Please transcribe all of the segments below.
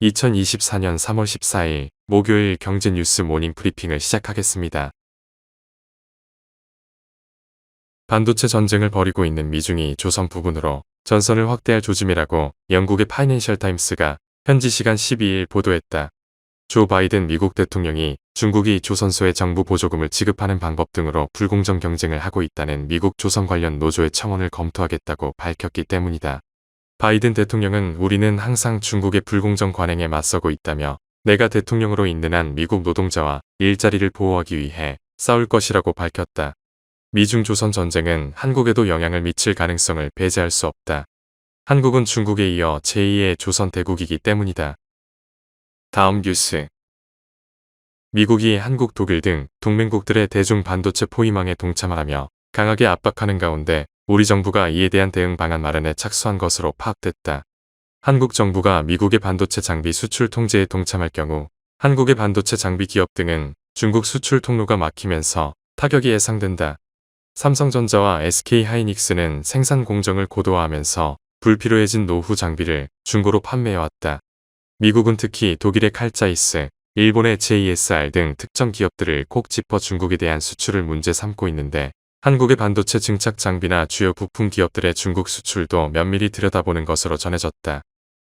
2024년 3월 14일 목요일 경제뉴스 모닝 브리핑을 시작하겠습니다. 반도체 전쟁을 벌이고 있는 미중이 조선 부근으로 전선을 확대할 조짐이라고 영국의 파이낸셜 타임스가 현지 시간 12일 보도했다. 조 바이든 미국 대통령이 중국이 조선소에 정부 보조금을 지급하는 방법 등으로 불공정 경쟁을 하고 있다는 미국 조선 관련 노조의 청원을 검토하겠다고 밝혔기 때문이다. 바이든 대통령은 우리는 항상 중국의 불공정 관행에 맞서고 있다며 내가 대통령으로 있는 한 미국 노동자와 일자리를 보호하기 위해 싸울 것이라고 밝혔다. 미중 조선 전쟁은 한국에도 영향을 미칠 가능성을 배제할 수 없다. 한국은 중국에 이어 제2의 조선 대국이기 때문이다. 다음 뉴스. 미국이 한국, 독일 등 동맹국들의 대중 반도체 포위망에 동참하라며 강하게 압박하는 가운데 우리 정부가 이에 대한 대응 방안 마련에 착수한 것으로 파악됐다. 한국 정부가 미국의 반도체 장비 수출 통제에 동참할 경우 한국의 반도체 장비 기업 등은 중국 수출 통로가 막히면서 타격이 예상된다. 삼성전자와 SK하이닉스는 생산 공정을 고도화하면서 불필요해진 노후 장비를 중고로 판매해왔다. 미국은 특히 독일의 칼자이스, 일본의 JSR 등 특정 기업들을 콕 짚어 중국에 대한 수출을 문제 삼고 있는데 한국의 반도체 증착 장비나 주요 부품 기업들의 중국 수출도 면밀히 들여다보는 것으로 전해졌다.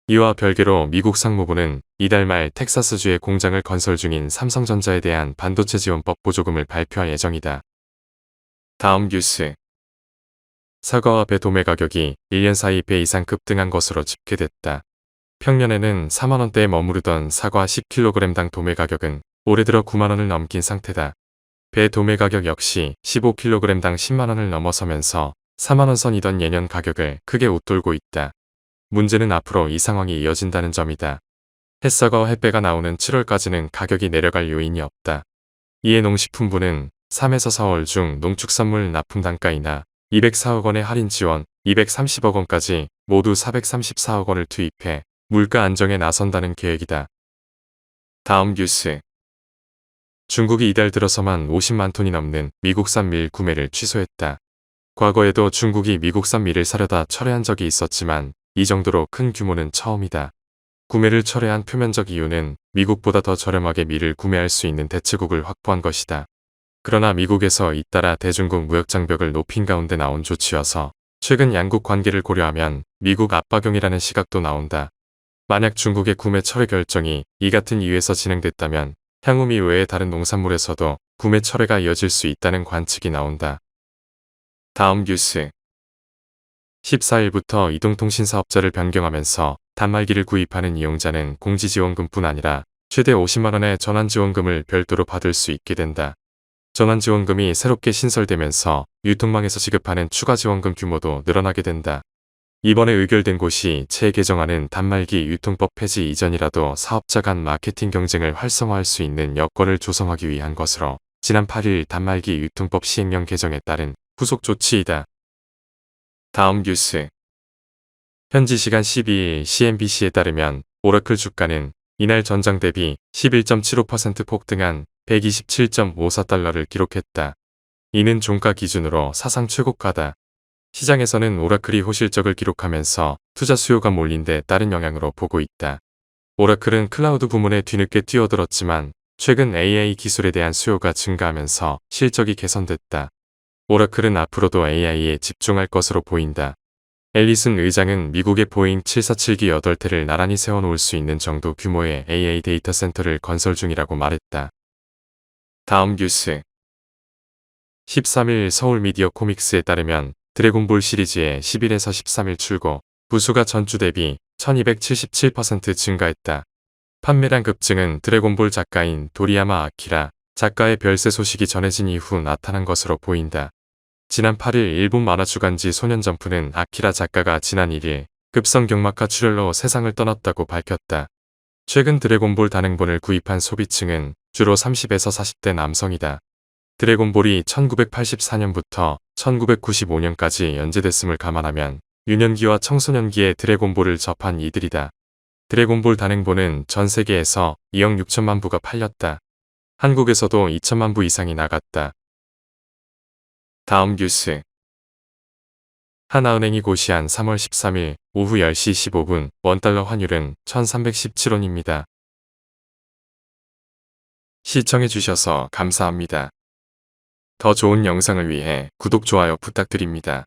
이와 별개로 미국 상무부는 이달 말 텍사스주에 공장을 건설 중인 삼성전자에 대한 반도체 지원법 보조금을 발표할 예정이다. 다음 뉴스. 사과와 배 도매 가격이 1년 사이 배 이상 급등한 것으로 집계됐다. 평년에는 4만원대에 머무르던 사과 10kg당 도매 가격은 올해 들어 9만원을 넘긴 상태다. 배 도매 가격 역시 15kg당 10만원을 넘어서면서 4만원 선이던 예년 가격을 크게 웃돌고 있다. 문제는 앞으로 이 상황이 이어진다는 점이다. 햇사과와 햇배가 나오는 7월까지는 가격이 내려갈 요인이 없다. 이에 농식품부는 3에서 4월 중 농축산물 납품 단가이나 204억 원의 할인 지원, 230억 원까지 모두 434억 원을 투입해 물가 안정에 나선다는 계획이다. 다음 뉴스. 중국이 이달 들어서만 50만 톤이 넘는 미국산 밀 구매를 취소했다. 과거에도 중국이 미국산 밀을 사려다 철회한 적이 있었지만 이 정도로 큰 규모는 처음이다. 구매를 철회한 표면적 이유는 미국보다 더 저렴하게 밀을 구매할 수 있는 대체국을 확보한 것이다. 그러나 미국에서 잇따라 대중국 무역 장벽을 높인 가운데 나온 조치여서 최근 양국 관계를 고려하면 미국 압박용이라는 시각도 나온다. 만약 중국의 구매 철회 결정이 이 같은 이유에서 진행됐다면 향후 미 외의 다른 농산물에서도 구매 철회가 이어질 수 있다는 관측이 나온다. 다음 뉴스. 14일부터 이동통신사업자를 변경하면서 단말기를 구입하는 이용자는 공지지원금뿐 아니라 최대 50만원의 전환지원금을 별도로 받을 수 있게 된다. 전환지원금이 새롭게 신설되면서 유통망에서 지급하는 추가지원금 규모도 늘어나게 된다. 이번에 의결된 곳이 새 개정안은 단말기 유통법 폐지 이전이라도 사업자 간 마케팅 경쟁을 활성화할 수 있는 여건을 조성하기 위한 것으로 지난 8일 단말기 유통법 시행령 개정에 따른 후속 조치이다. 다음 뉴스. 현지 시간 12일 CNBC에 따르면 오라클 주가는 이날 전장 대비 11.75% 폭등한 127.54달러를 기록했다. 이는 종가 기준으로 사상 최고가다. 시장에서는 오라클이 호실적을 기록하면서 투자 수요가 몰린 데 따른 영향으로 보고 있다. 오라클은 클라우드 부문에 뒤늦게 뛰어들었지만 최근 AI 기술에 대한 수요가 증가하면서 실적이 개선됐다. 오라클은 앞으로도 AI에 집중할 것으로 보인다. 앨리슨 의장은 미국의 보잉 747기 8대를 나란히 세워놓을 수 있는 정도 규모의 AI 데이터 센터를 건설 중이라고 말했다. 다음 뉴스. 13일 서울 미디어 코믹스에 따르면 드래곤볼 시리즈의 10일에서 13일 출고 부수가 전주 대비 1277% 증가했다. 판매량 급증은 드래곤볼 작가인 도리야마 아키라 작가의 별세 소식이 전해진 이후 나타난 것으로 보인다. 지난 8일 일본 만화 주간지 소년점프는 아키라 작가가 지난 1일 급성 경막하 출혈로 세상을 떠났다고 밝혔다. 최근 드래곤볼 단행본을 구입한 소비층은 주로 30에서 40대 남성이다. 드래곤볼이 1984년부터 1995년까지 연재됐음을 감안하면 유년기와 청소년기에 드래곤볼을 접한 이들이다. 드래곤볼 단행본은 전 세계에서 2억 6천만 부가 팔렸다. 한국에서도 2천만 부 이상이 나갔다. 다음 뉴스. 하나은행이 고시한 3월 13일 오후 10시 15분 원달러 환율은 1317원입니다. 시청해주셔서 감사합니다. 더 좋은 영상을 위해 구독, 좋아요 부탁드립니다.